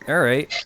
All right.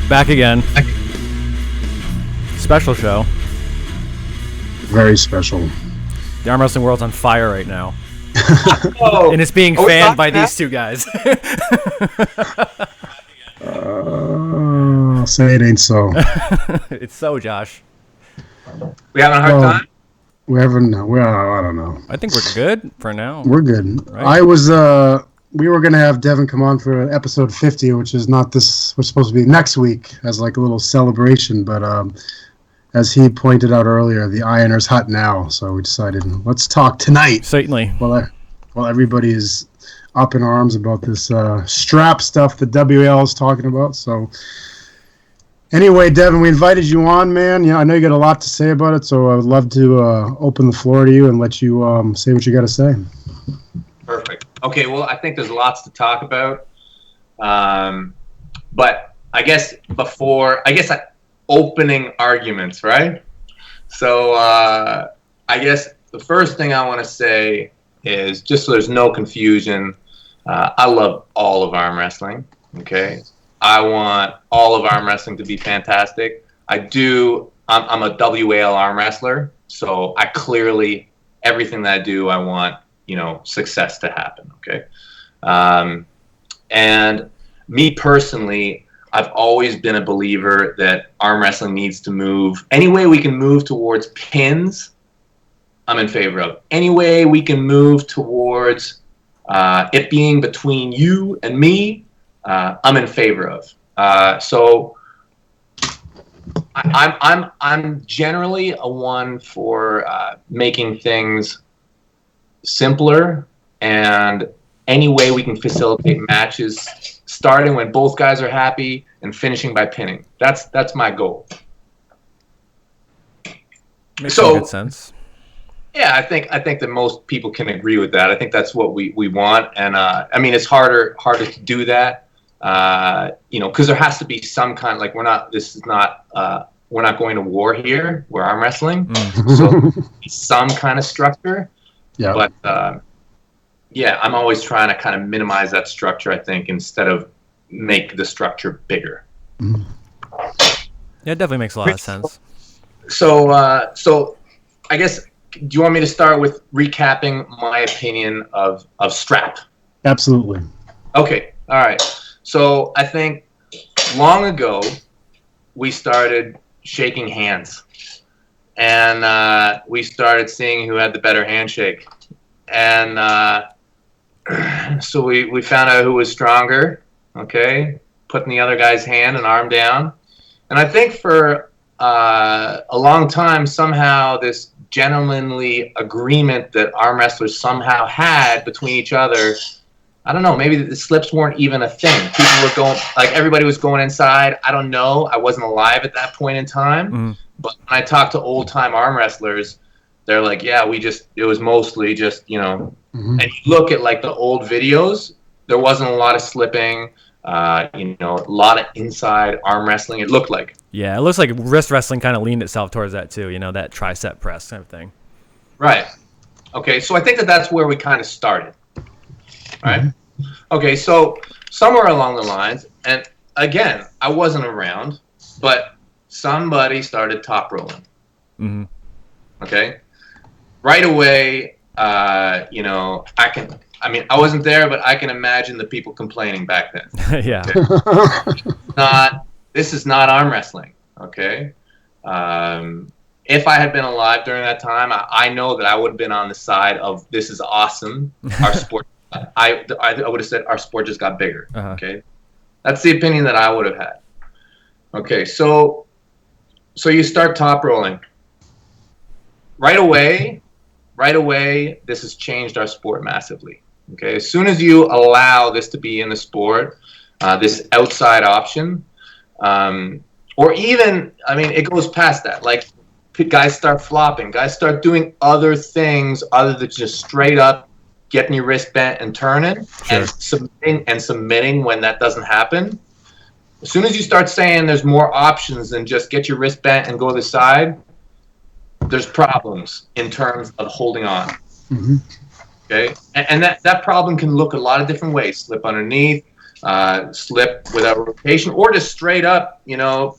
Back again. Special show. Very special. The arm wrestling world's on fire right now. Oh, And it's being are we fanned talking by now? these two guys. Say it ain't so. It's so, Josh. We having a hard Well, time? we haven't. I don't know. I think we're good for now. We're good. Right. We were gonna have Devon come on for episode 50, which is not this. We're supposed to be next week as like a little celebration, but as he pointed out earlier, the ironer's hot now, so we decided let's talk tonight. Certainly. Well, everybody is up in arms about this strap stuff that WL is talking about. So anyway, Devon, we invited you on, man. Yeah, I know you got a lot to say about it, so I would love to open the floor to you and let you say what you got to say. Perfect. Okay, well, I think there's lots to talk about. But I guess opening arguments, right? So I guess the first thing I want to say is, just so there's no confusion, I love all of arm wrestling, okay? I want all of arm wrestling to be fantastic. I'm a WAL arm wrestler, so I clearly, everything that I do, I want, success to happen, okay? And me personally, I've always been a believer that arm wrestling needs to move. Any way we can move towards pins, I'm in favor of. Any way we can move towards it being between you and me, I'm in favor of. So I'm generally a one for making things simpler, and any way we can facilitate matches starting when both guys are happy and finishing by pinning. That's my goal. Makes some good sense. Yeah, I think that most people can agree with that. I think that's what we want, and I mean, it's harder to do that, because there has to be some kind, like we're not going to war here. We're arm wrestling, so some kind of structure. Yeah. But yeah, I'm always trying to kind of minimize that structure, I think, instead of make the structure bigger. Yeah, it definitely makes a lot of sense. So I guess, do you want me to start with recapping my opinion of strap? Absolutely. Okay, all right. So I think long ago we started shaking hands, and we started seeing who had the better handshake, and so we found out who was stronger. Okay, putting the other guy's hand and arm down, and I think for a long time somehow this gentlemanly agreement that arm wrestlers somehow had between each other, I don't know, maybe the slips weren't even a thing. People were going, like, everybody was going inside. I don't know. I wasn't alive at that point in time. Mm-hmm. But when I talk to old-time arm wrestlers, they're like, yeah, it was mostly just, Mm-hmm. and you look at, like, the old videos, there wasn't a lot of slipping, a lot of inside arm wrestling, it looked like. Yeah, it looks like wrist wrestling kind of leaned itself towards that too, that tricep press kind of thing. Right. Okay, so I think that's where we kind of started. Right? Mm-hmm. Okay, so somewhere along the lines, and again, I wasn't around, but somebody started top rolling. Mm-hmm. Okay? Right away, I wasn't there, but I can imagine the people complaining back then. Yeah. Okay? This is not arm wrestling, okay? If I had been alive during that time, I know that I would have been on the side of, this is awesome. Our sport, I would have said our sport just got bigger, okay? That's the opinion that I would have had. Okay, so you start top rolling. Right away, right away, this has changed our sport massively. Okay, as soon as you allow this to be in the sport, this outside option, or even, I mean, it goes past that. Like, guys start flopping, guys start doing other things other than just straight up getting your wrist bent and turning, Sure. and submitting when that doesn't happen. As soon as you start saying there's more options than just get your wrist bent and go to the side, there's problems in terms of holding on. Mm-hmm. Okay, and that problem can look a lot of different ways: slip underneath, slip without rotation, or just straight up,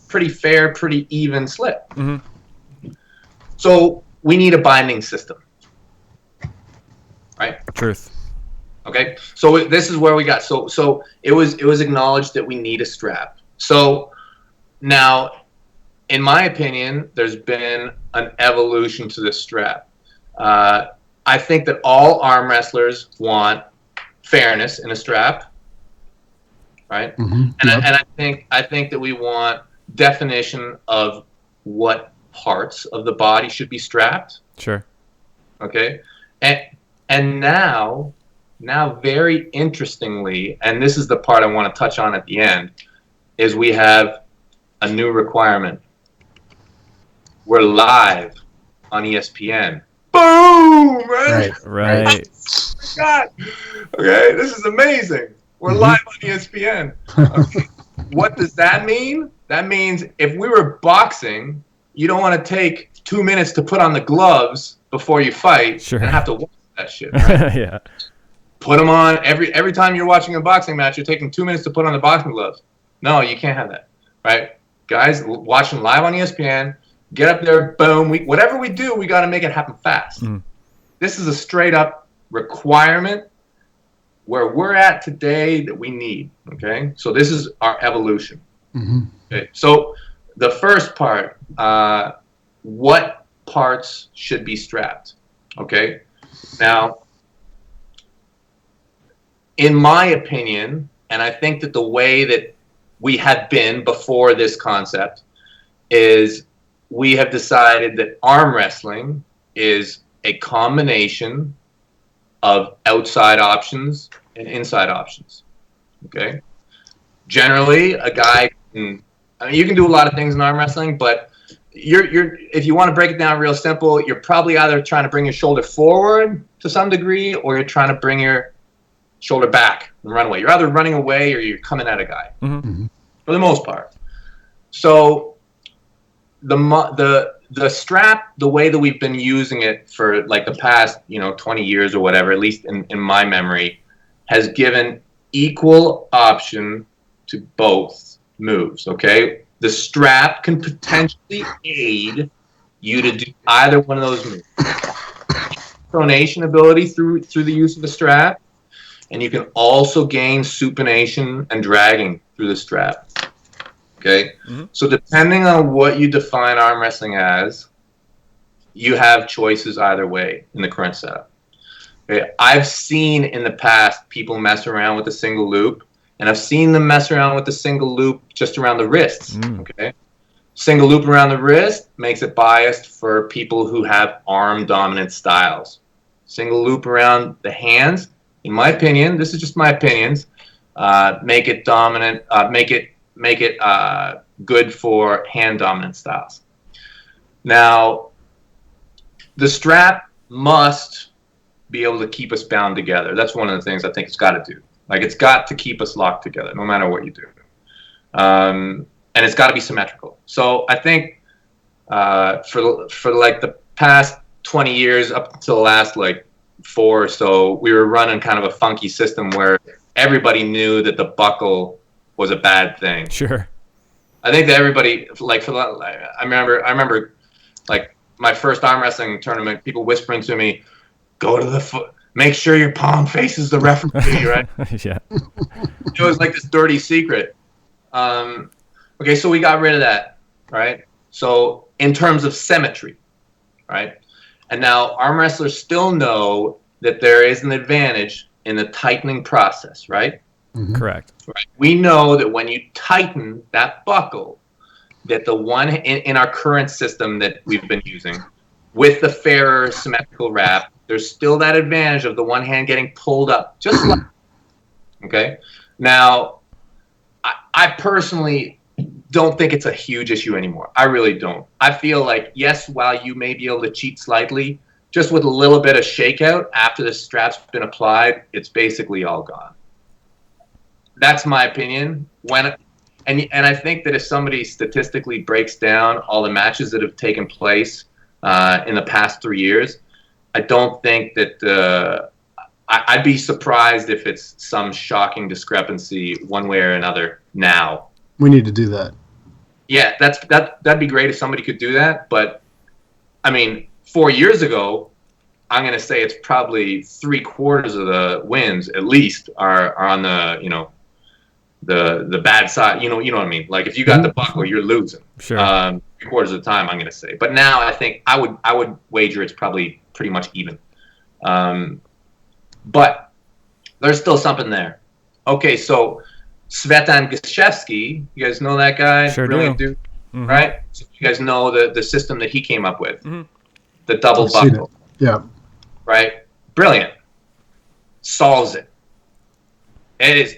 pretty fair, pretty even slip. Mm-hmm. So we need a binding system, right? Truth. Okay, so this is where we got. So it was acknowledged that we need a strap. So now, in my opinion, there's been an evolution to this strap. I think that all arm wrestlers want fairness in a strap, right? Mm-hmm. And I think that we want definition of what parts of the body should be strapped. Sure. Okay, and now very interestingly, and this is the part I want to touch on at the end, is we have a new requirement. We're live on ESPN. Boom! Right. Right. God. Okay, this is amazing. We're live on ESPN. Okay. What does that mean? That means if we were boxing, you don't want to take 2 minutes to put on the gloves before you fight Sure. and have to watch that shit. Right? Yeah. Put them on every time you're watching a boxing match. You're taking 2 minutes to put on the boxing gloves. No, you can't have that, right? Guys, watching live on ESPN. Get up there, boom. Whatever we do, we got to make it happen fast. Mm. This is a straight up requirement where we're at today that we need. Okay, so this is our evolution. Mm-hmm. Okay, so the first part, what parts should be strapped? Okay, now, in my opinion, and I think that the way that we have been before this concept is we have decided that arm wrestling is a combination of outside options and inside options. Okay. Generally, a guy can, you can do a lot of things in arm wrestling, but if you want to break it down real simple, you're probably either trying to bring your shoulder forward to some degree, or you're trying to bring your shoulder back and run away. You're either running away or you're coming at a guy, Mm-hmm. for the most part. So the strap, the way that we've been using it for like the past 20 years or whatever, at least in my memory, has given equal option to both moves. Okay, the strap can potentially aid you to do either one of those moves. Pronation ability through the use of the strap, and you can also gain supination and dragging through the strap. Okay, so depending on what you define arm wrestling as, you have choices either way in the current setup. Okay, I've seen in the past people mess around with a single loop, and I've seen them mess around with the single loop just around the wrists. Okay, single loop around the wrist makes it biased for people who have arm dominant styles. Single loop around the hands, in my opinion, this is just my opinions, make it dominant, make it good for hand dominant styles. Now, the strap must be able to keep us bound together. That's one of the things I think it's got to do. Like, it's got to keep us locked together, no matter what you do. And it's got to be symmetrical. So I think for like the past 20 years up until the last like 4 or so, we were running kind of a funky system where everybody knew that the buckle was a bad thing. Sure. I think that everybody, like, I remember, like, my first arm wrestling tournament, people whispering to me, "Go to the foot, make sure your palm faces the referee," right? Yeah. It was like this dirty secret. Okay, so we got rid of that, right? So in terms of symmetry, right? And now arm wrestlers still know that there is an advantage in the tightening process, right? Mm-hmm. Correct. Right. We know that when you tighten that buckle, that the one in our current system that we've been using, with the fairer symmetrical wrap, there's still that advantage of the one hand getting pulled up, just like, okay? Now, I personally don't think it's a huge issue anymore. I really don't. I feel like, yes, while you may be able to cheat slightly, just with a little bit of shakeout after the strap's been applied, it's basically all gone. That's my opinion. And I think that if somebody statistically breaks down all the matches that have taken place in the past 3 years, I don't think that I'd be surprised if it's some shocking discrepancy one way or another now. We need to do that. Yeah, that'd be great if somebody could do that. But I mean, 4 years ago, I'm going to say it's probably 3/4 of the wins at least are on the, you know, the bad side. You know what I mean? Like if you got the buckle, you're losing. Sure. 3/4 of the time, I'm going to say. But now I think I would wager it's probably pretty much even. But there's still something there. Okay, so Svetan Gashevsky, you guys know that guy? Sure Brilliant do. dude, right? So you guys know the system that he came up with, the double I've seen buckle, it. Yeah. right? Brilliant. Solves it. It is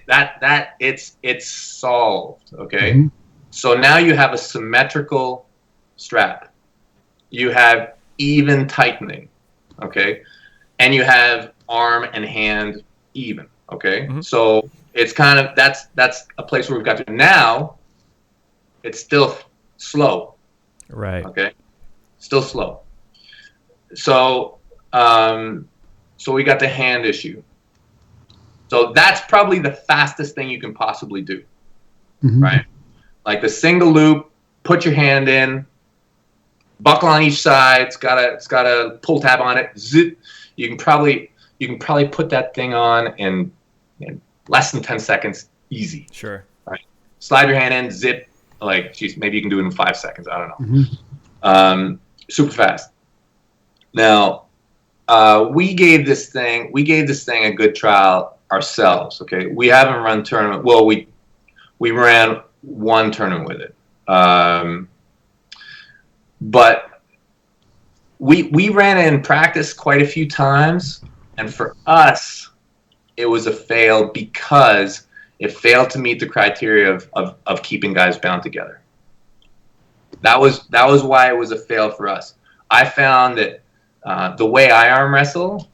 it's solved. Okay, so now you have a symmetrical strap. You have even tightening. Okay, and you have arm and hand even. Okay, so it's kind of that's a place where we've got to now. It's still slow. Right. Okay, still slow. So so we got the hand issue. So that's probably the fastest thing you can possibly do, right? Like the single loop, put your hand in, buckle on each side. It's got a pull tab on it. Zip. You can probably put that thing on in less than 10 seconds, easy. Sure. Right. Slide your hand in, zip. Like, geez, maybe you can do it in 5 seconds. I don't know. Super fast. Now, we gave this thing a good trial ourselves. Okay, we haven't run tournament. Well, we ran one tournament with it, but we ran it in practice quite a few times, and for us, it was a fail because it failed to meet the criteria of keeping guys bound together. That was why it was a fail for us. I found that the way I arm wrestle,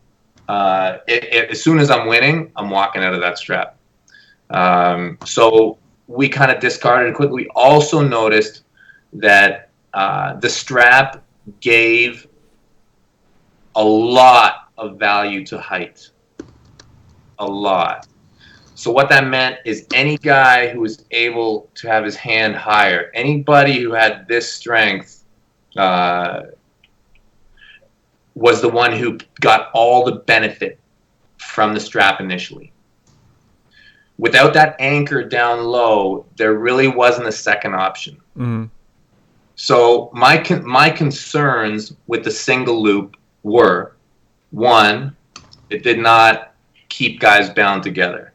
as soon as I'm winning, I'm walking out of that strap. So we kind of discarded it quickly. We also noticed that the strap gave a lot of value to height. A lot. So what that meant is any guy who was able to have his hand higher, anybody who had this strength, was the one who got all the benefit from the strap initially. Without that anchor down low, there really wasn't a second option. So my concerns with the single loop were, one, it did not keep guys bound together.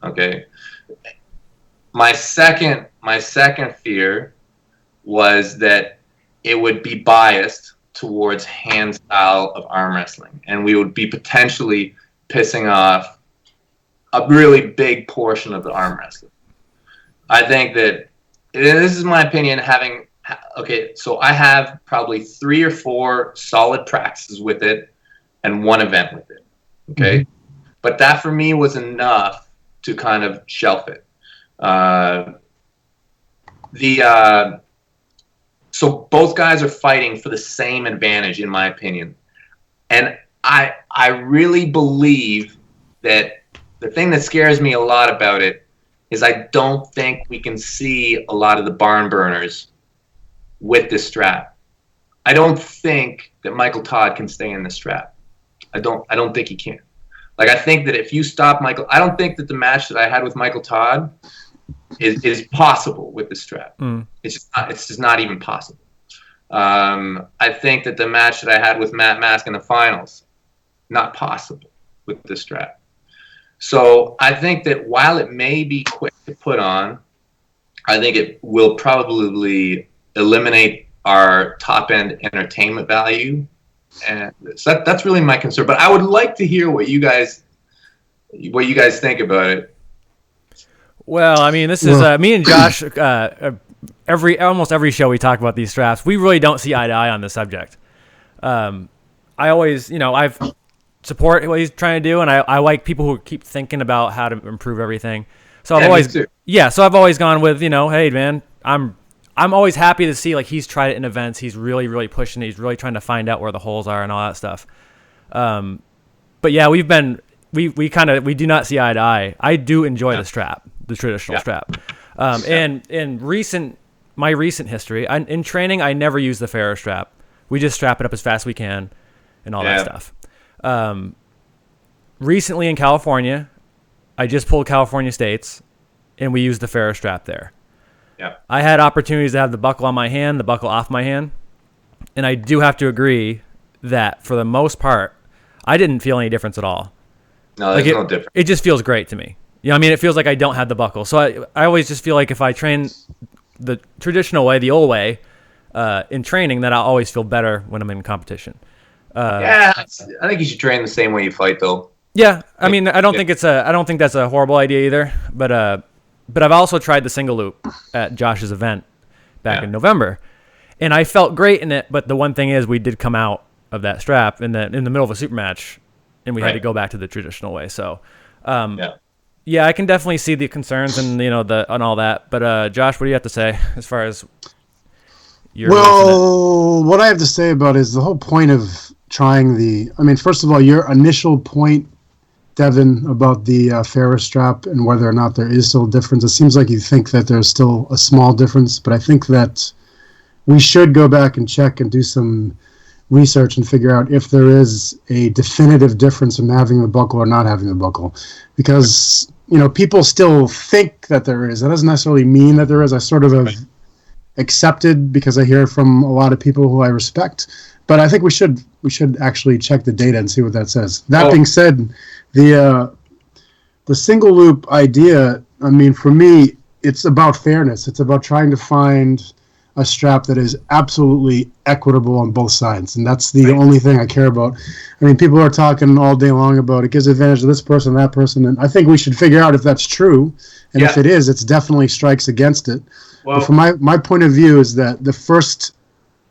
Okay. My second fear was that it would be biased towards hand style of arm wrestling, and we would be potentially pissing off a really big portion of the arm wrestling. I think that, this is my opinion, so I have probably 3 or 4 solid practices with it and 1 event with it. Okay. But that for me was enough to kind of shelf it. So both guys are fighting for the same advantage, in my opinion. And I really believe that the thing that scares me a lot about it is I don't think we can see a lot of the barn burners with this strap. I don't think that Michael Todd can stay in the strap. I don't think he can. Like, I think that if you stop Michael, I don't think that the match that I had with Michael Todd is possible with the strap. It's just not even possible. I think that the match that I had with Matt Mask in the finals, not possible with the strap. So I think that while it may be quick to put on, I think it will probably eliminate our top end entertainment value And so that's really my concern. But I would like to hear what you guys think about it. Well, I mean, this is me and Josh. Almost every show we talk about these straps. We really don't see eye to eye on this subject. I always, I've support what he's trying to do, and I like people who keep thinking about how to improve everything. So I've always gone with, hey man, I'm always happy to see like he's tried it in events. He's really, really pushing it. He's really trying to find out where the holes are and all that stuff. But yeah, we do not see eye to eye. I do enjoy the strap, the traditional strap. And in my recent history, in training, I never use the Ferro strap. We just strap it up as fast as we can and all that stuff. Recently in California, I just pulled California States, and we used the Ferro strap there. Yeah. I had opportunities to have the buckle on my hand, the buckle off my hand, and I do have to agree that for the most part, I didn't feel any difference at all. No, there's no difference. It just feels great to me. It feels like I don't have the buckle. So I always just feel like if I train the traditional way, the old way, in training, that I'll always feel better when I'm in competition. I think you should train the same way you fight, though. Yeah, I don't think that's a horrible idea either. But I've also tried the single loop at Josh's event back in November, and I felt great in it. But the one thing is, we did come out of that strap in the middle of a super match, and we had to go back to the traditional way. So, yeah, I can definitely see the concerns and and all that. But Josh, what do you have to say as far as your? Well, what I have to say about it is the whole point of trying first of all, your initial point, Devon, about the Ferro strap and whether or not there is still a difference. It seems like you think that there's still a small difference, but I think that we should go back and check and do some research and figure out if there is a definitive difference in having the buckle or not having the buckle, because people still think that there is. That doesn't necessarily mean that there is. I sort of have accepted, because I hear from a lot of people who I respect, but I think we should actually check the data and see what that says. That being said, the single loop idea, for me, it's about fairness. It's about trying to find a strap that is absolutely equitable on both sides, and that's the only thing I care about. People are talking all day long about it gives advantage to this person, that person, and I think we should figure out if that's true, and if it is, it's definitely strikes against it. Well, but from my point of view is that the first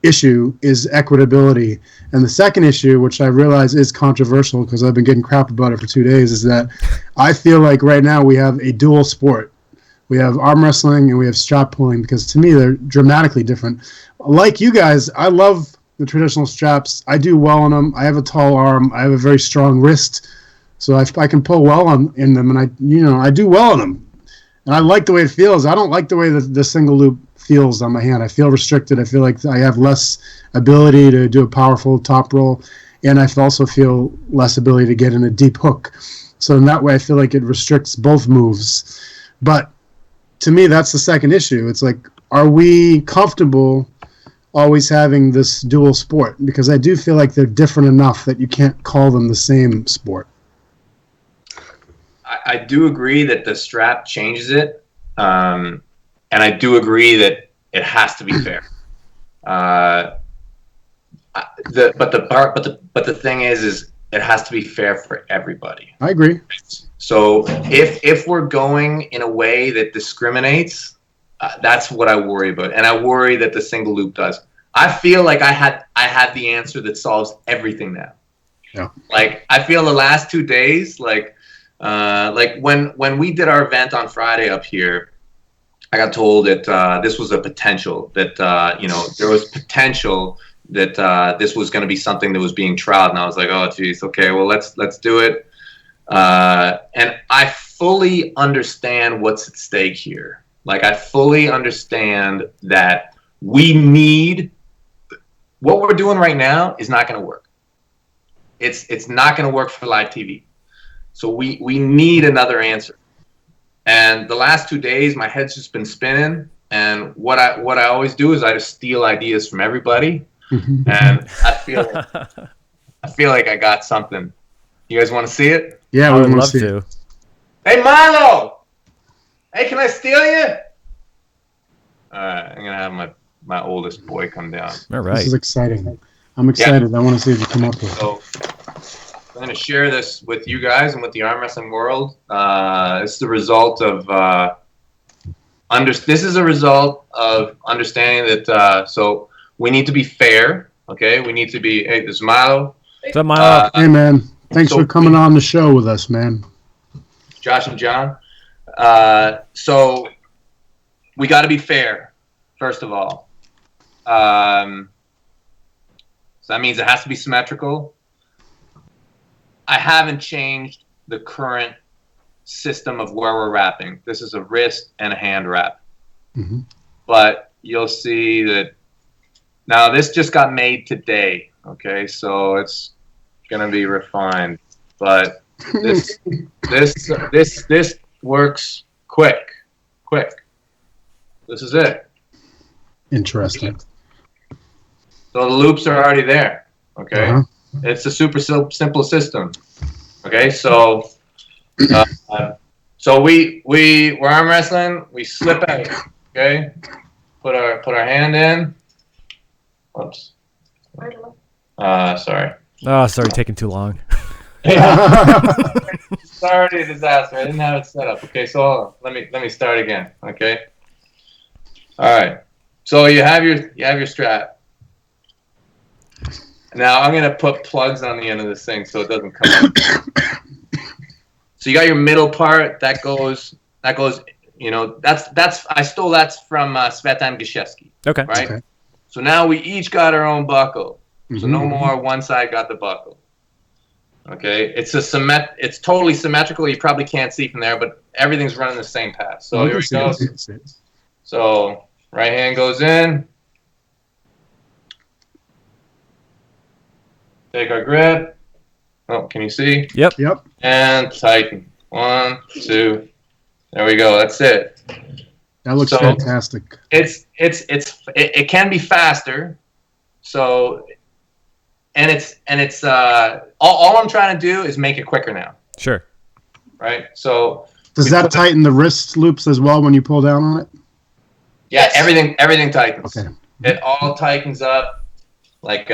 issue is equitability, and the second issue, which I realize is controversial because I've been getting crap about it for 2 days, is that I feel like right now we have a dual sport. We have arm wrestling and we have strap pulling, because to me they're dramatically different. Like you guys, I love the traditional straps. I do well on them. I have a tall arm. I have a very strong wrist, so I can pull well in them, and I do well on them. And I like the way it feels. I don't like the way the single loop feels on my hand. I feel restricted. I feel like I have less ability to do a powerful top roll, and I also feel less ability to get in a deep hook. So in that way, I feel like it restricts both moves. But to me, that's the second issue. It's like, are we comfortable always having this dual sport? Because I do feel like they're different enough that you can't call them the same sport. I do agree that the strap changes it, and I do agree that it has to be fair. But the thing is it has to be fair for everybody. I agree. So if we're going in a way that discriminates, that's what I worry about, and I worry that the single loop does. I feel like I had the answer that solves everything now. Yeah. Like I feel the last 2 days, like when we did our event on Friday up here, I got told that this was a potential, that there was potential that this was going to be something that was being trialed, and I was like, oh geez, okay, well let's do it. And I fully understand what's at stake here. Like I fully understand that we need what we're doing right now is not going to work. It's not going to work for live TV. So we need another answer. And the last 2 days, my head's just been spinning. And what I always do is I just steal ideas from everybody. And I feel like I got something. You guys want to see it? Yeah, I we would want love to see to. it. Hey, Milo! Hey, can I steal you? All right, I'm going to have my oldest boy come down. All right. This is exciting. I'm excited. I want to see what you come up with. So I'm going to share this with you guys and with the arm wrestling world. It's the result of this is a result of understanding that. So we need to be fair. Okay, we need to be. Hey, this is Milo. What's up, Milo? Hey, man. Thanks for coming on the show with us, man. Josh and John. So we got to be fair, first of all. So that means it has to be symmetrical. I haven't changed the current system of where we're wrapping. This is a wrist and a hand wrap. Mm-hmm. But you'll see that now this just got made today. Okay, so it's gonna be refined. But this works quick. This is it. Interesting. So the loops are already there. Okay. Uh-huh. It's a super simple system. Okay, so we're arm wrestling. We slip out. Okay, put our hand in. Oops. Sorry. Oh, sorry, taking too long. It's already a disaster. I didn't have it set up. Okay, so let me start again. Okay. All right. So you have your strap. Now I'm gonna put plugs on the end of this thing so it doesn't come up. So you got your middle part that goes. You know, I stole that from Svetan Gashevsky. Okay. Right. Okay. So now we each got our own buckle. Mm-hmm. So no more one side got the buckle. Okay. It's totally symmetrical. You probably can't see from there, but everything's running the same path. So here we go. So right hand goes in. Take our grip. Oh, can you see? Yep. And tighten. 1, 2. There we go. That's it. That looks fantastic. It can be faster. So, all I'm trying to do is make it quicker now. Sure. Right. So. Does that tighten the wrist loops as well when you pull down on it? Yeah, everything tightens. Okay. It all tightens up. Like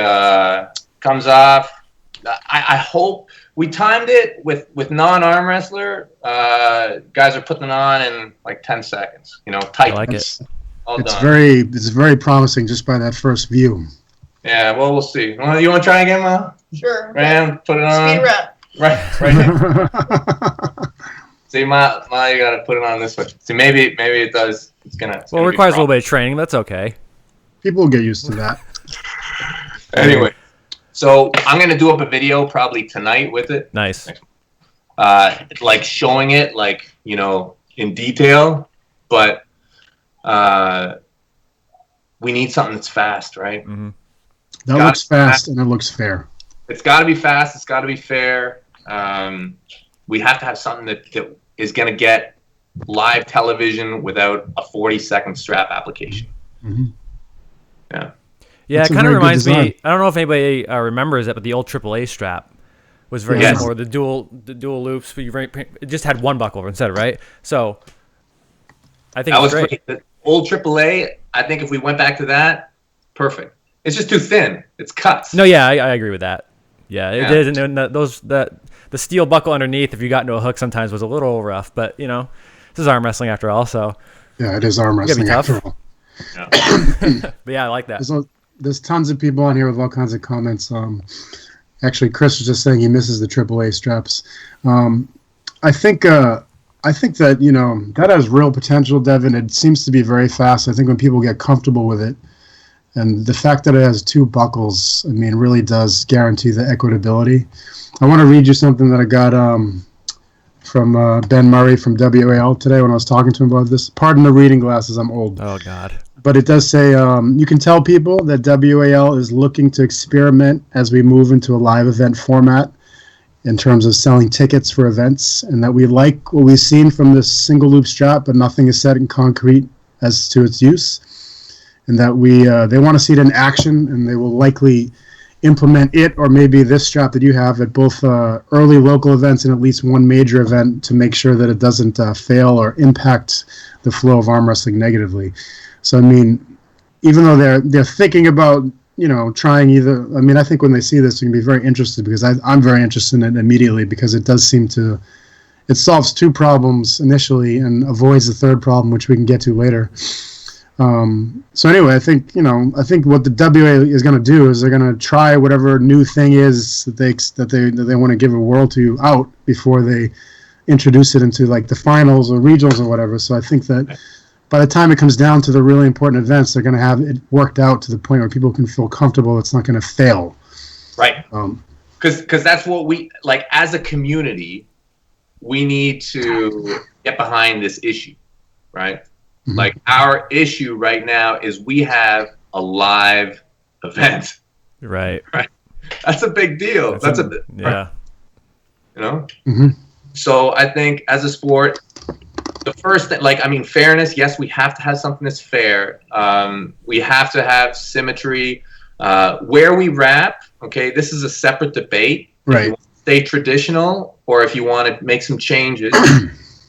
comes off. I hope we timed it with non-arm wrestler. Guys are putting it on in like 10 seconds. You know, tight. I like it. It's done. very promising just by that first view. Yeah, well, we'll see. You want to try again, Ma? Sure. Ram, put it on. Speed wrap. Right. See, Ma, you got to put it on this way. See, maybe it does. It's gonna Well, it requires a little bit of training. That's okay. People will get used to that. Anyway. So I'm gonna do up a video probably tonight with it. Nice. Like showing it, like, you know, in detail, but we need something that's fast, right? Mm-hmm. That looks fast and it looks fair. It's got to be fast. It's got to be fair. We have to have something that is gonna get live television without a 40-second strap application. Mm-hmm. Yeah. Yeah, That's it kind of reminds me. design. I don't know if anybody remembers it, but the old AAA strap was very Yes. similar. The dual loops, but it just had one buckle instead, right? So I think That was great. great. The old AAA, I think if we went back to that, perfect. It's just too thin. It's cuts. No, yeah, I agree with that. Yeah, it Yeah. is, and the steel buckle underneath, if you got into a hook, sometimes was a little rough. But you know, this is arm wrestling after all, so Yeah, it is arm It's gonna be wrestling tough. after all. but yeah, I like that. There's tons of people on here with all kinds of comments. Actually, Chris was just saying he misses the AAA straps. I think that, you know, that has real potential, Devon. It seems to be very fast. I think when people get comfortable with it, and the fact that it has two buckles, I mean, really does guarantee the equitability. I want to read you something that I got from Ben Murray from WAL today when I was talking to him about this. Pardon the reading glasses, I'm old. Oh God. But it does say, you can tell people that WAL is looking to experiment as we move into a live event format in terms of selling tickets for events, and that we like what we've seen from this single loop strap, but nothing is set in concrete as to its use, and that they want to see it in action, and they will likely implement it or maybe this strap that you have at both early local events and at least one major event to make sure that it doesn't fail or impact the flow of arm wrestling negatively. So, I mean, even though they're thinking about trying either. I mean, I think when they see this, they're going to be very interested because I'm very interested in it immediately because it does seem to, it solves two problems initially and avoids the third problem, which we can get to later. So anyway, I think what the WA is going to do is they're going to try whatever new thing is that they want to give a whirl to out before they introduce it into like the finals or regionals or whatever. So I think that by the time it comes down to the really important events, they're going to have it worked out to the point where people can feel comfortable. It's not going to fail. Right. Because that's what we like as a community. We need to get behind this issue, right? Mm-hmm. Like our issue right now is we have a live event. Right. Right. That's a big deal. That's yeah. Mm-hmm. So I think as a sport, the first thing, like, I mean, fairness, yes, we have to have something that's fair. We have to have symmetry. Where we wrap, okay, this is a separate debate. Right. If you want to stay traditional or if you want to make some changes,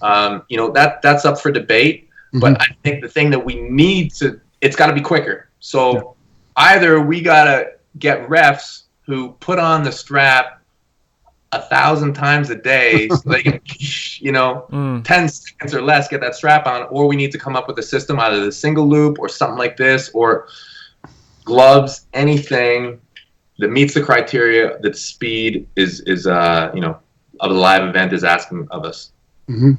that's up for debate. Mm-hmm. But I think the thing that we need to, it's got to be quicker. So either we got to get refs who put on the strap 1,000 times a day so they can, 10 seconds or less get that strap on, or we need to come up with a system, either the single loop or something like this, or gloves, anything that meets the criteria that speed is of the live event is asking of us. Mm-hmm.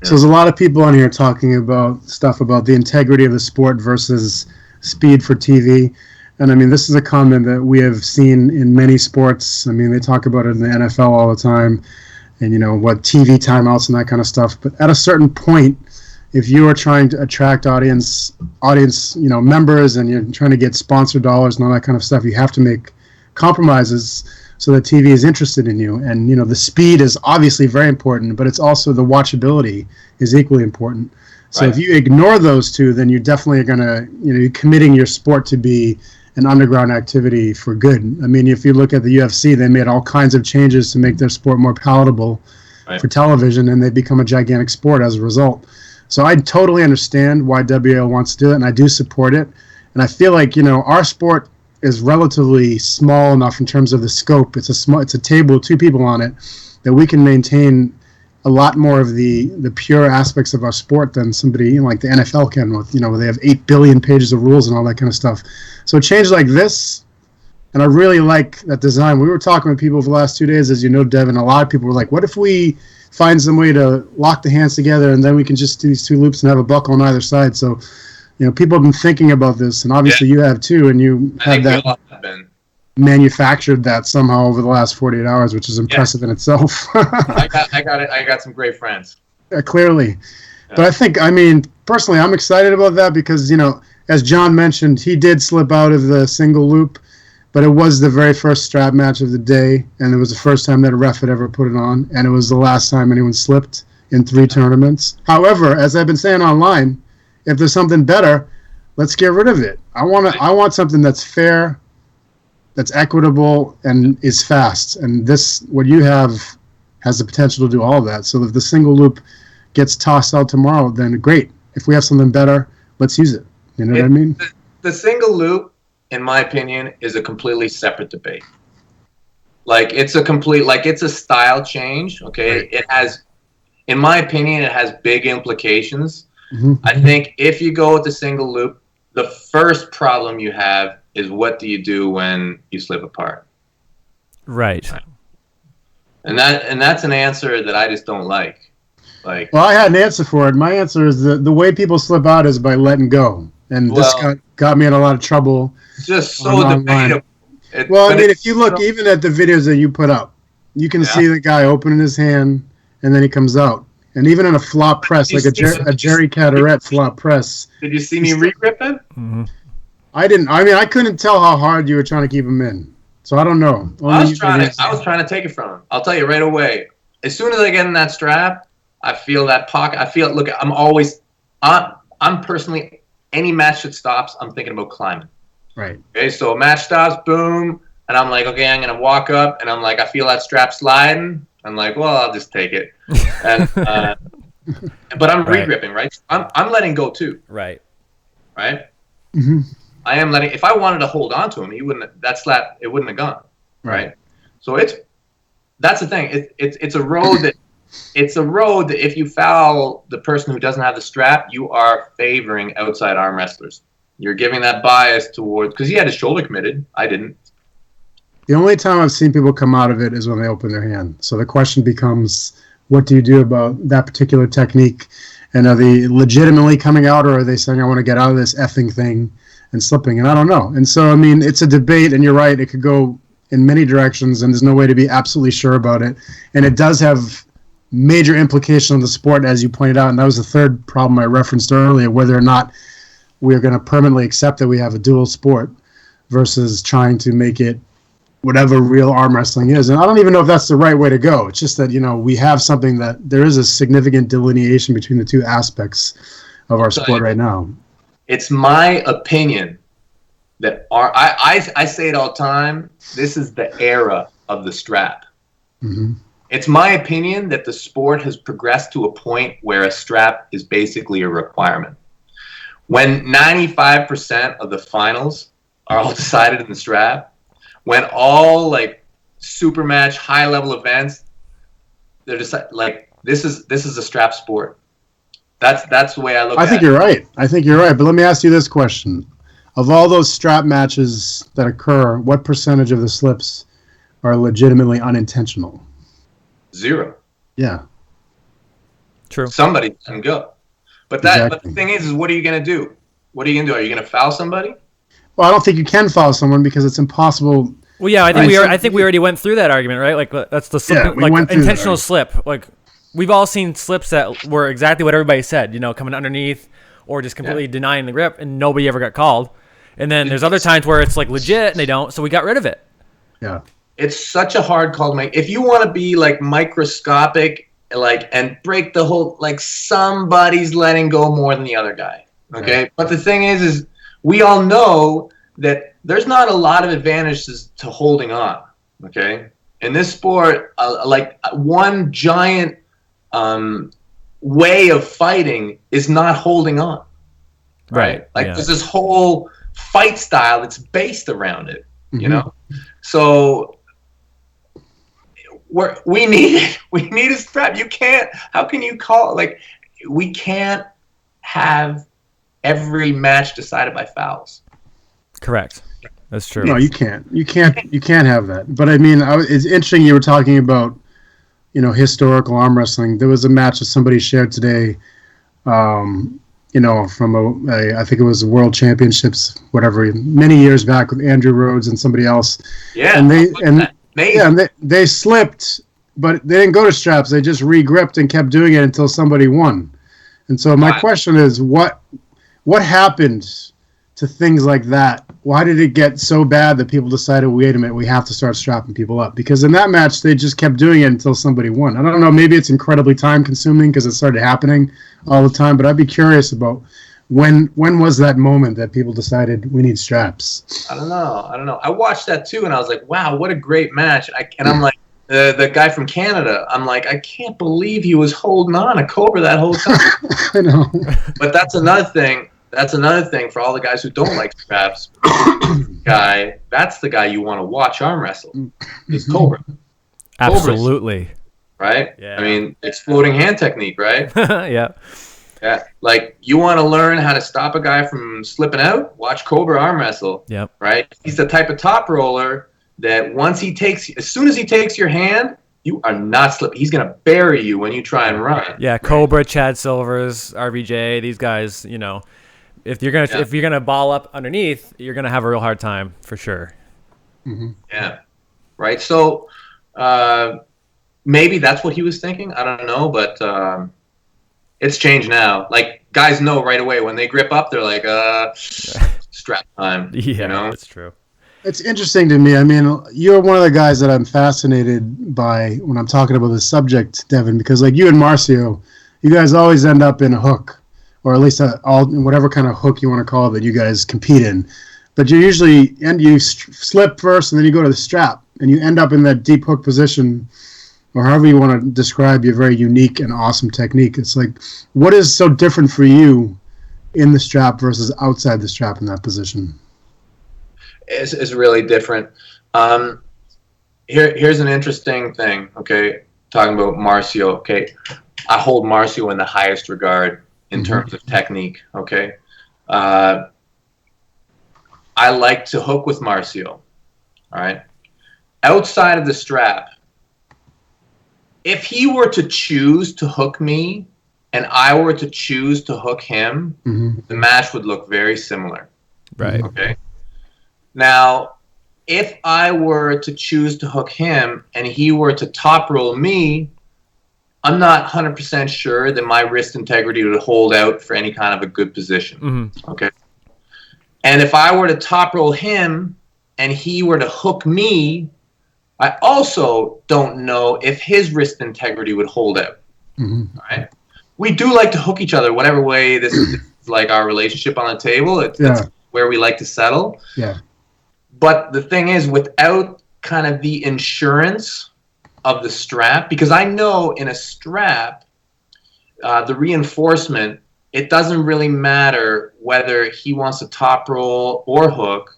So there's a lot of people on here talking about stuff about the integrity of the sport versus speed for TV. And I mean, this is a comment that we have seen in many sports. I mean, they talk about it in the NFL all the time and, what TV timeouts and that kind of stuff. But at a certain point, if you are trying to attract audience, members and you're trying to get sponsor dollars and all that kind of stuff, you have to make compromises so that TV is interested in you. And, the speed is obviously very important, but it's also the watchability is equally important. So if you ignore those two, then you definitely are going to, you're committing your sport to be an underground activity for good. I mean, if you look at the UFC, they made all kinds of changes to make their sport more palatable for television, and they've become a gigantic sport as a result. So I totally understand why WAL wants to do it, and I do support it. And I feel like, our sport is relatively small enough in terms of the scope. It's a table with two people on it that we can maintain a lot more of the pure aspects of our sport than somebody like the NFL can with, where they have 8 billion pages of rules and all that kind of stuff. So a change like this, and I really like that design. We were talking with people for the last 2 days, as you know, Devon, a lot of people were like, what if we find some way to lock the hands together and then we can just do these two loops and have a buckle on either side? So, people have been thinking about this, and obviously you have too, and you have that manufactured that somehow over the last 48 hours, which is impressive in itself. I got it. I got some great friends. Clearly. Yeah. But personally, I'm excited about that because, as John mentioned, he did slip out of the single loop, but it was the very first strap match of the day, and it was the first time that a ref had ever put it on, and it was the last time anyone slipped in 3 tournaments. However, as I've been saying online, if there's something better, let's get rid of it. I want something that's fair, that's equitable, and is fast. And what you have has the potential to do all of that. So if the single loop gets tossed out tomorrow, then great. If we have something better, let's use it. You know what I mean? The single loop, in my opinion, is a completely separate debate. Like, it's a style change, okay? Right. It has, in my opinion, it has big implications. Mm-hmm. I think if you go with the single loop, the first problem you have is what do you do when you slip apart? Right. And that's an answer that I just don't like. Well, I had an answer for it. My answer is the way people slip out is by letting go. And this got me in a lot of trouble. Just so debatable. If you look even at the videos that you put up, you can see the guy opening his hand and then he comes out. And even in a flop press, like a Jerry Cadorette flop press. Did you see me re-grip it? Mm-hmm. I didn't. I couldn't tell how hard you were trying to keep him in. So I don't know. I was trying to take it from him. I'll tell you right away. As soon as I get in that strap, I feel that pocket. I feel it. Look, I'm personally, any match that stops, I'm thinking about climbing. Right. Okay, so a match stops, boom, and I'm like, okay, I'm going to walk up, and I'm like, I feel that strap sliding. I'm like, well, I'll just take it. And, but I'm re-gripping, right? I'm letting go too. Right. Right? Mm-hmm. I am letting. If I wanted to hold on to him, he wouldn't. That slap, it wouldn't have gone. Right. So that's the thing. It's a road that. It's a road that if you foul the person who doesn't have the strap, you are favoring outside arm wrestlers. You're giving that bias towards, because he had his shoulder committed. I didn't. The only time I've seen people come out of it is when they open their hand. So the question becomes, what do you do about that particular technique? And are they legitimately coming out, or are they saying, I want to get out of this effing thing and slipping? And I don't know. And so, I mean, it's a debate, and you're right. It could go in many directions, and there's no way to be absolutely sure about it. And it does have major implication on the sport, as you pointed out, and that was the third problem I referenced earlier, whether or not we're going to permanently accept that we have a dual sport versus trying to make it whatever real arm wrestling is. And I don't even know if that's the right way to go. It's just that, we have something that there is a significant delineation between the two aspects of our sport right now. It's my opinion that I say it all the time, this is the era of the strap. Mm-hmm. It's my opinion that the sport has progressed to a point where a strap is basically a requirement. When 95% of the finals are all decided in the strap, when all like super match, high level events, they're just like this is a strap sport. That's the way I look at it. I think you're right. But let me ask you this question: of all those strap matches that occur, what percentage of the slips are legitimately unintentional? 0. Yeah. True. Somebody can go. But but the thing is what are you going to do? What are you going to do? Are you going to foul somebody? Well, I don't think you can foul someone because it's impossible. Well, yeah, I think we already went through that argument, right? Like that's the slip, intentional slip. Like we've all seen slips that were exactly what everybody said, coming underneath or just completely denying the grip, and nobody ever got called. And then there's other times where it's like legit and they don't, so we got rid of it. Yeah. It's such a hard call to make. If you want to be like microscopic, and break the whole, somebody's letting go more than the other guy. Okay. Right. But the thing is we all know that there's not a lot of advantages to holding on. Okay. In this sport, one giant way of fighting is not holding on. Right. There's this whole fight style that's based around it, So we need a strap. You can't. How can you call we can't have every match decided by fouls. Correct. That's true. No, you can't. You can't have that. But I mean, it's interesting you were talking about, historical arm wrestling. There was a match that somebody shared today, from I think it was the World Championships, whatever, many years back with Andrew Rhodes and somebody else. Yeah. And they slipped, but they didn't go to straps. They just re-gripped and kept doing it until somebody won. And so my question is, what happened to things like that? Why did it get so bad that people decided, wait a minute, we have to start strapping people up? Because in that match, they just kept doing it until somebody won. I don't know, maybe it's incredibly time-consuming because it started happening all the time, but I'd be curious about when was that moment that people decided we need straps? I don't know. I watched that too, and I was like, wow, what a great match. And I'm like, the guy from Canada, I'm like, I can't believe he was holding on a Cobra that whole time. I know. But that's another thing. That's another thing for all the guys who don't like straps. That's the guy you want to watch arm wrestle. Is Cobra. Absolutely. Cobras, right? Yeah. I mean, exploding hand technique, right? Yeah. Yeah. You want to learn how to stop a guy from slipping out? Watch Cobra arm wrestle. Yep. Right? He's the type of top roller that as soon as he takes your hand, you are not slipping. He's going to bury you when you try and run. Yeah, Cobra, Chad Silvers, RVJ, these guys, if you're gonna ball up underneath, you're gonna have a real hard time for sure. Mm-hmm. Yeah. Right. So maybe that's what he was thinking. I don't know, but it's changed now. Guys know right away when they grip up, they're like, strap time. Yeah, that's true. It's interesting to me. I mean, you're one of the guys that I'm fascinated by when I'm talking about this subject, Devon, because you and Marcio, you guys always end up in a hook, or at least whatever kind of hook you want to call it that you guys compete in. But you usually you slip first, and then you go to the strap, and you end up in that deep hook position, or however you want to describe your very unique and awesome technique. It's what is so different for you in the strap versus outside the strap in that position? is really different. Here's an interesting thing. Okay, talking about Marcio. Okay, I hold Marcio in the highest regard in terms of technique. Okay, I like to hook with Marcio. All right, outside of the strap, if he were to choose to hook me and I were to choose to hook him, the match would look very similar. Right. Okay. Now, if I were to choose to hook him and he were to top roll me, I'm not 100% sure that my wrist integrity would hold out for any kind of a good position. Okay. And if I were to top roll him and he were to hook me, I also don't know if his wrist integrity would hold out. All right. We do like to hook each other, whatever way this is like our relationship on the table. It's where we like to settle. Yeah. But the thing is, without kind of the insurance of the strap, because I know in a strap, the reinforcement, it doesn't really matter whether he wants to top roll or hook.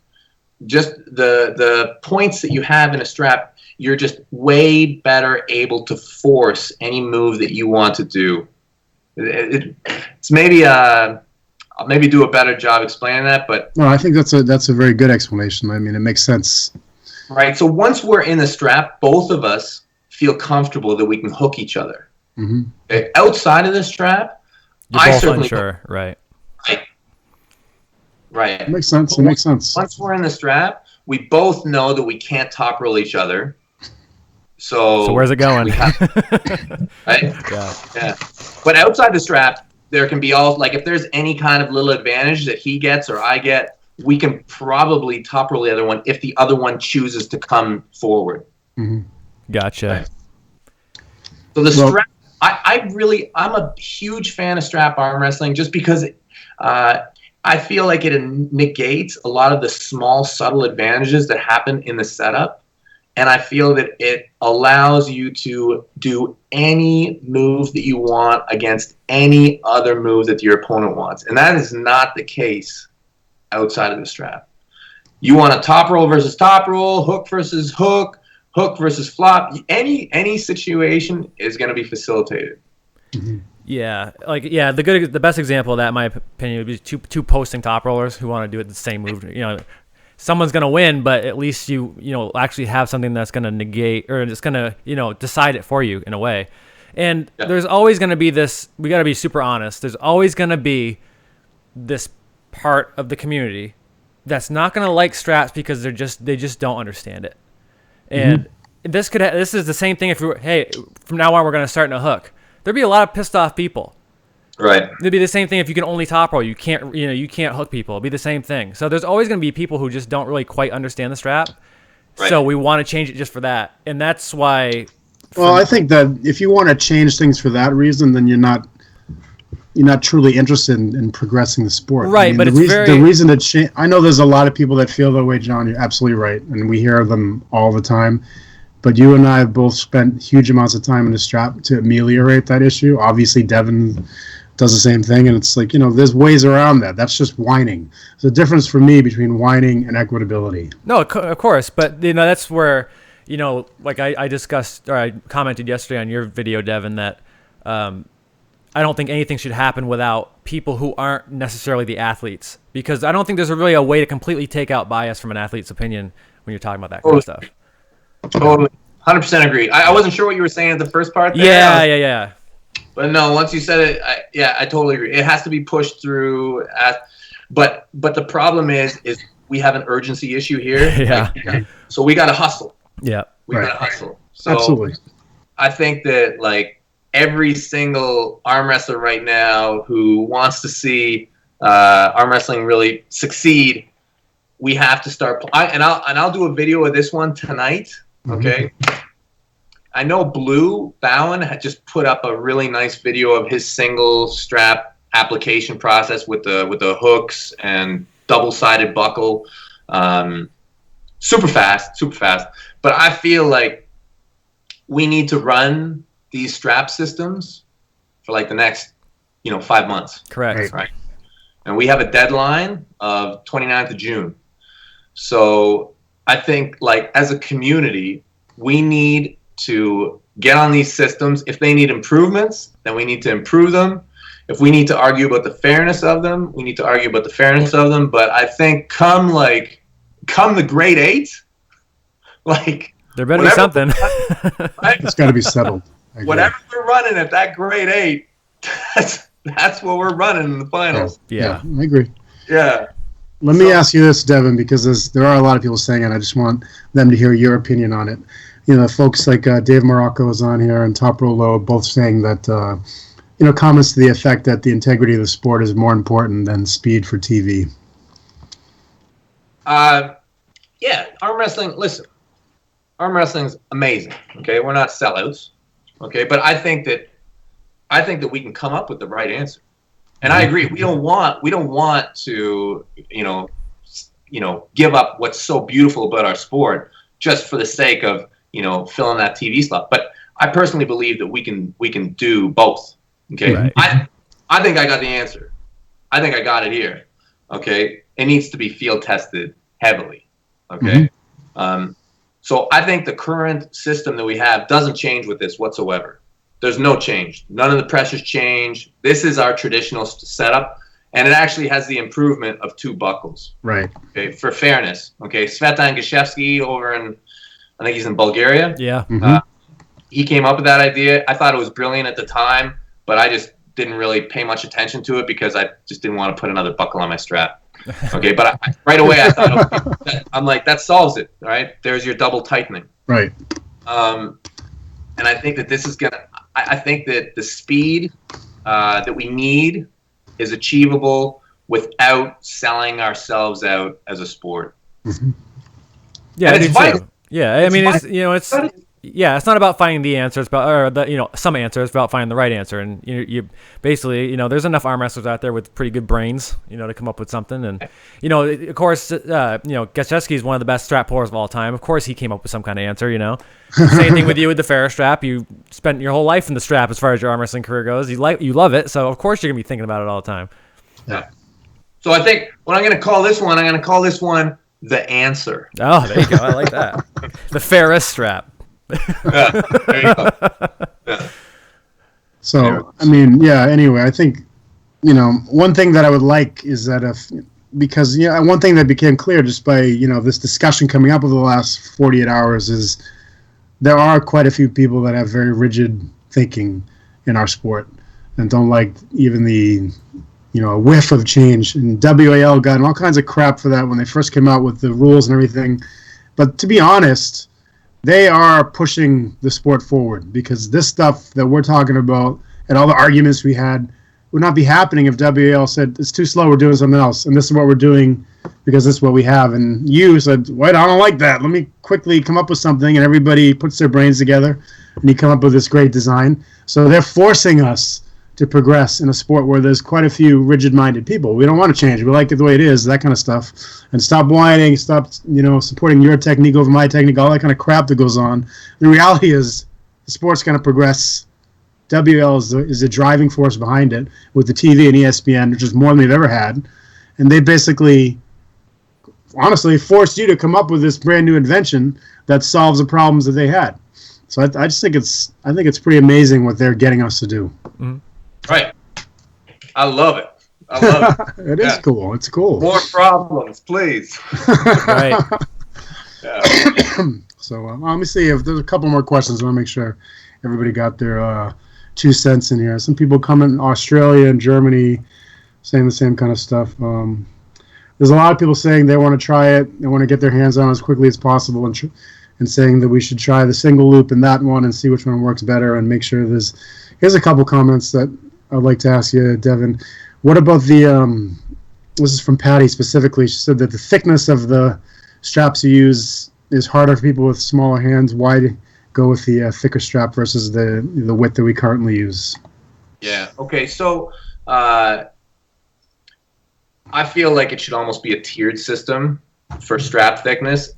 Just the points that you have in a strap, you're just way better able to force any move that you want to do. It's maybe I'll maybe do a better job explaining that, but no, I think that's a very good explanation. I mean, it makes sense. Right. So once we're in the strap, both of us feel comfortable that we can hook each other. Okay? Outside of the strap, You're I both certainly unsure, right? Right. It makes sense. It makes sense. Once we're in the strap, we both know that we can't top roll each other. So where's it going? Right? Yeah. But outside the strap, there can be if there's any kind of little advantage that he gets or I get, we can probably top roll the other one if the other one chooses to come forward. Gotcha. Right. So the strap, I'm a huge fan of strap arm wrestling just because I feel like it negates a lot of the small, subtle advantages that happen in the setup. And I feel that it allows you to do any move that you want against any other move that your opponent wants. And that is not the case outside of the strap. You want a top roll versus top roll, hook versus hook, hook versus flop. Any situation is going to be facilitated. Yeah, the best example of that, in my opinion, would be two posting top rollers who want to do it the same move. Someone's going to win, but at least you actually have something that's going to negate or it's going to decide it for you in a way. And there's always going to be this. We got to be super honest. There's always going to be this part of the community that's not going to like straps because they just don't understand it. And this is the same thing if we were, hey, from now on we're going to start in a hook. There'd be a lot of pissed off people. Right. It'd be the same thing if you can only top roll. You can't hook people. It'd be the same thing. So there's always going to be people who just don't really quite understand the strap. Right. So we want to change it just for that. And that's why. Well, I think that if you want to change things for that reason, then you're not truly interested in progressing the sport. Right, but the reason to change. I know there's a lot of people that feel that way, John. You're absolutely right, and we hear of them all the time. But you and I have both spent huge amounts of time in the strap to ameliorate that issue. Obviously, Devon does the same thing, and it's like, there's ways around that. That's just whining. There's a difference for me between whining and equitability. No, of course, but that's where, like I discussed or I commented yesterday on your video, Devon, that I don't think anything should happen without people who aren't necessarily the athletes, because I don't think there's really a way to completely take out bias from an athlete's opinion when you're talking about that kind of stuff. Totally, 100% agree. I wasn't sure what you were saying at the first part there. Yeah. But no, once you said it, I totally agree. It has to be pushed through. But the problem is we have an urgency issue here. Yeah. So we got to hustle. Yeah. We got to hustle. So absolutely. I think that every single arm wrestler right now who wants to see arm wrestling really succeed, we have to start. I'll do a video of this one tonight. Okay. I know Blue Bowen had just put up a really nice video of his single strap application process with the hooks and double-sided buckle. Super fast. But I feel like we need to run these strap systems for the next 5 months. Correct. Right. And we have a deadline of 29th of June. So I think, like, as a community, we need to get on these systems. If they need improvements, then we need to improve them. If we need to argue about the fairness of them, we need to argue about the fairness of them. But I think come the grade 8, like, there better be something. Right? It's got to be settled. Whatever we're running at that grade 8, that's what we're running in the finals. Yeah, I agree. Yeah. Let me ask you this, Devon, because there are a lot of people saying it. I just want them to hear your opinion on it. You know, folks like Dave Morocco is on here and Top Row Low both saying that, comments to the effect that the integrity of the sport is more important than speed for TV. Yeah, arm wrestling, listen, arm wrestling's amazing, okay? We're not sellouts, okay? But I think that we can come up with the right answer. And I agree. We don't want to, give up what's so beautiful about our sport just for the sake of, filling that TV slot. But I personally believe that we can do both. Okay. Right. I think I got the answer. I think I got it here. Okay. It needs to be field tested heavily. Okay. Mm-hmm. So I think the current system that we have doesn't change with this whatsoever. There's no change. None of the pressures change. This is our traditional setup, and it actually has the improvement of 2 buckles. Right. Okay, for fairness. Okay, Svetan Gashevsky over in, I think he's in Bulgaria. Yeah. Mm-hmm. He came up with that idea. I thought it was brilliant at the time, but I just didn't really pay much attention to it because I just didn't want to put another buckle on my strap. Okay, but right away I thought, okay, I'm like, that solves it. All right, there's your double tightening. Right. And I think that this is gonna. I think that the speed that we need is achievable without selling ourselves out as a sport. Mm-hmm. Yeah, I do too. Yeah, I mean, it's not about finding the answer. It's about, some answers. It's about finding the right answer. And you basically, there's enough arm wrestlers out there with pretty good brains, to come up with something. And, of course, Gachevsky is one of the best strap pullers of all time. Of course, he came up with some kind of answer, Same thing with you with the Ferris strap. You spent your whole life in the strap as far as your arm wrestling career goes. You love it. So, of course, you're going to be thinking about it all the time. Yeah. So I think what I'm going to call this one the answer. Oh, there you go. I like that. The Ferris strap. Yeah, there you go. Yeah. So, anyway, I think, one thing that I would like is that because one thing that became clear just by, this discussion coming up over the last 48 hours is there are quite a few people that have very rigid thinking in our sport and don't like even the, a whiff of change. And WAL got all kinds of crap for that when they first came out with the rules and everything. But to be honest, they are pushing the sport forward because this stuff that we're talking about and all the arguments we had would not be happening if WAL said, it's too slow, we're doing something else. And this is what we're doing because this is what we have. And you said, wait, I don't like that. Let me quickly come up with something. And everybody puts their brains together and you come up with this great design. So they're forcing us to progress in a sport where there's quite a few rigid-minded people. We don't want to change. We like it the way it is, that kind of stuff. And stop whining, stop, supporting your technique over my technique, all that kind of crap that goes on. The reality is the sport's going to progress. WL is the driving force behind it with the TV and ESPN, which is more than they've ever had. And they basically, honestly, forced you to come up with this brand new invention that solves the problems that they had. So I just think it's pretty amazing what they're getting us to do. Mm-hmm. Right. I love it. It is cool. It's cool. More problems, please. Right. Yeah. So let me see if there's a couple more questions. I want to make sure everybody got their 2 cents in here. Some people coming in Australia and Germany saying the same kind of stuff. There's a lot of people saying they want to try it. They want to get their hands on it as quickly as possible and saying that we should try the single loop in that one and see which one works better and make sure Here's a couple comments that I'd like to ask you, Devon. What about this is from Patty specifically. She said that the thickness of the straps you use is harder for people with smaller hands. Why go with the thicker strap versus the width that we currently use? Yeah. Okay. So I feel like it should almost be a tiered system for strap thickness.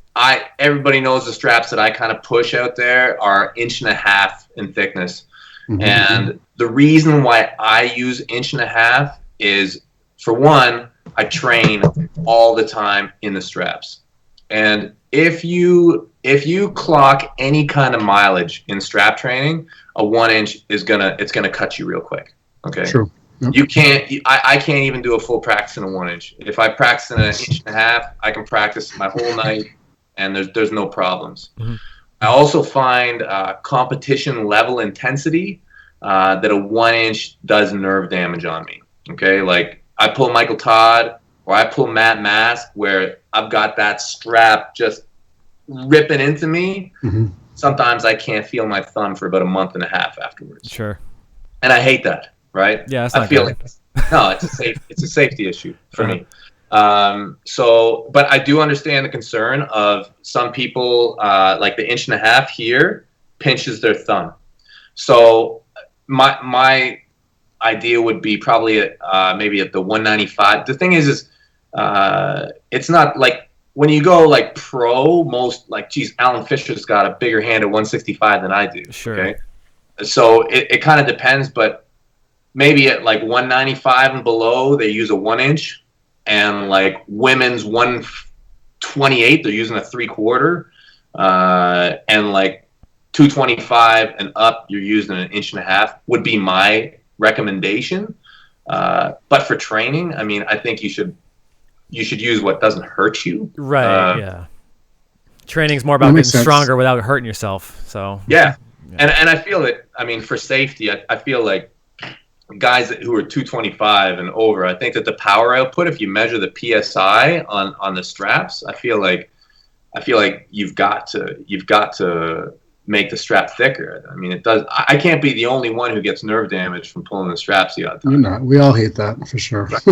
Everybody knows the straps that I kind of push out there are 1.5 inches in thickness. Mm-hmm. And the reason why I use 1.5 inches is, for one, I train all the time in the straps. And if you clock any kind of mileage in strap training, a 1 inch it's gonna cut you real quick. Okay. True. Yep. You can't. I can't even do a full practice in a 1 inch. If I practice in an inch and a half, I can practice my whole night, and there's no problems. Mm-hmm. I also find competition level intensity that a 1 inch does nerve damage on me. Okay, like I pull Michael Todd or I pull Matt Mask, where I've got that strap just ripping into me. Mm-hmm. Sometimes I can't feel my thumb for about a month and a half afterwards. Sure. And I hate that. Right? Yeah, that's not I feel good. like no, it's a safety issue for me. But I do understand the concern of some people, like the inch and a half here pinches their thumb. So my idea would be probably maybe at the 195. The thing is it's not like when you go like pro, most like, geez, Alan Fisher's got a bigger hand at 165 than I do. Sure. Okay, so it kind of depends, but maybe at like 195 and below, they use a 1 inch, and like women's 128, they're using a 3/4, and like 225 and up, you're using an inch and a half. Would be my recommendation. But for training, I mean, I think you should use what doesn't hurt you. Right. Yeah. Training's more about being stronger without hurting yourself. So. Yeah. And I feel that, I mean, for safety, I feel like guys who are 225 and over, I think that the power output, if you measure the PSI on the straps, I feel like you've got to make the strap thicker. I mean, it does. I can't be the only one who gets nerve damage from pulling the straps the odd time. You're not. We all hate that for sure. Right.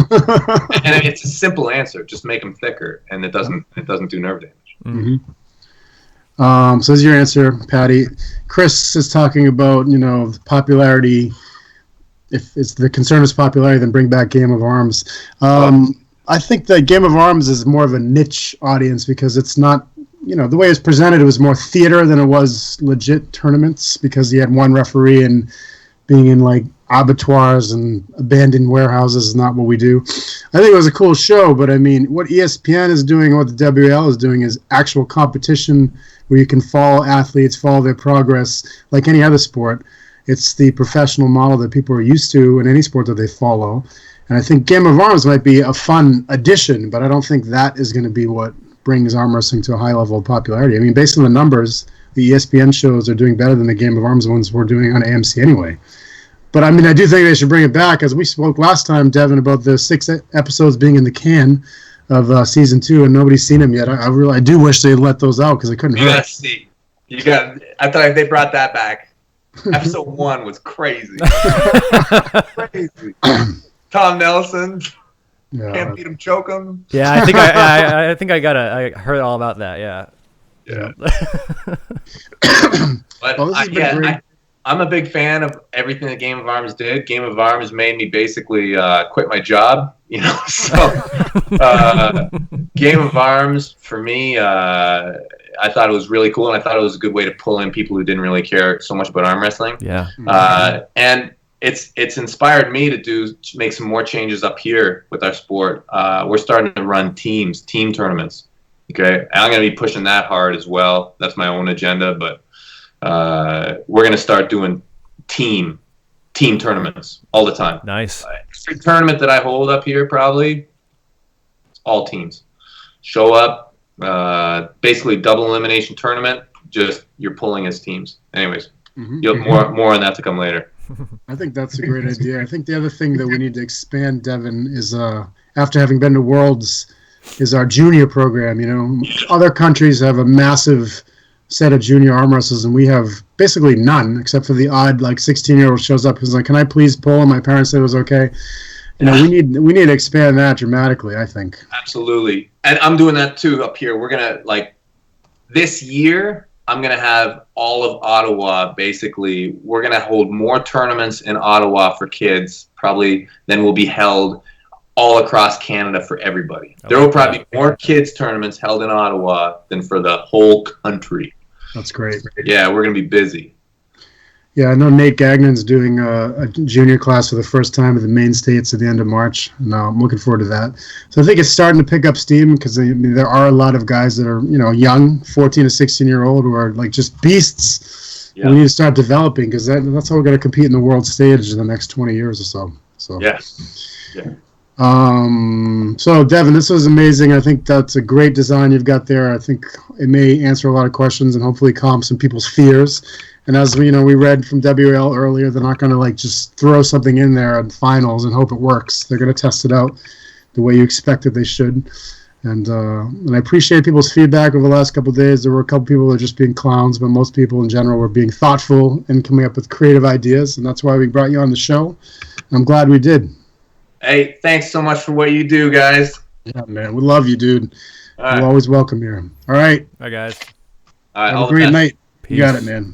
And it's a simple answer: just make them thicker, and it doesn't do nerve damage. Mm-hmm. So that's your answer, Patty. Chris is talking about the popularity. If it's the concern is popularity, then bring back Game of Arms. I think that Game of Arms is more of a niche audience because it's not, the way it's presented, it was more theater than it was legit tournaments because you had one referee and being in like abattoirs and abandoned warehouses is not what we do. I think it was a cool show, but I mean, what ESPN is doing and what the WL is doing is actual competition where you can follow athletes, follow their progress like any other sport. It's the professional model that people are used to in any sport that they follow. And I think Game of Arms might be a fun addition, but I don't think that is going to be what brings arm wrestling to a high level of popularity. I mean, based on the numbers, the ESPN shows are doing better than the Game of Arms ones we're doing on AMC anyway. But I mean, I do think they should bring it back, as we spoke last time, Devon, about the 6 episodes being in the can of season 2, and nobody's seen them yet. I do wish they'd let those out because it couldn't hurt. You gotta see. I thought they brought that back. Episode 1 was crazy. Crazy. Tom Nelson. Yeah. Can't beat him, choke him. Yeah, I think I heard all about that. Yeah. Yeah. But I'm a big fan of everything that Game of Arms did. Game of Arms made me basically quit my job. So Game of Arms for me, I thought it was really cool, and I thought it was a good way to pull in people who didn't really care so much about arm wrestling. Yeah. And it's inspired me to make some more changes up here with our sport. We're starting to run team tournaments. Okay, and I'm going to be pushing that hard as well. That's my own agenda, but we're going to start doing team tournaments all the time. Nice. Every tournament that I hold up here, probably all teams show up. Basically double elimination tournament. Just you're pulling as teams. Anyways, you'll more on that to come later. I think that's a great idea. I think the other thing that we need to expand, Devon, is after having been to Worlds, is our junior program. Other countries have a massive set of junior arm wrestlers, and we have basically none, except for the odd 16-year-old shows up who's like, "Can I please pull?" And my parents said it was okay. We need to expand that dramatically, I think. Absolutely. And I'm doing that too up here. We're going to, this year, I'm going to have all of Ottawa, basically. We're going to hold more tournaments in Ottawa for kids, probably, than will be held all across Canada for everybody. There will probably be more kids tournaments held in Ottawa than for the whole country. That's great. Yeah, we're going to be busy. Yeah, I know Nate Gagnon's doing a junior class for the first time at the main states at the end of March. And I'm looking forward to that. So I think it's starting to pick up steam because there are a lot of guys that are, young, 14 to 16-year-old who are like just beasts. Yeah. We need to start developing because that's how we're going to compete in the world stage in the next 20 years or so. So yeah. So Devon, this was amazing. I think that's a great design you've got there. I think it may answer a lot of questions and hopefully calm some people's fears. And as we read from WL earlier, they're not going to just throw something in there at finals and hope it works. They're going to test it out the way you expected they should. And I appreciate people's feedback over the last couple of days. There were a couple people that were just being clowns, but most people in general were being thoughtful and coming up with creative ideas. And that's why we brought you on the show. I'm glad we did. Hey, thanks so much for what you do, guys. Yeah, man. We love you, dude. You're always welcome here. All right. Bye, guys. All right. Have a great night. Peace. You got it, man.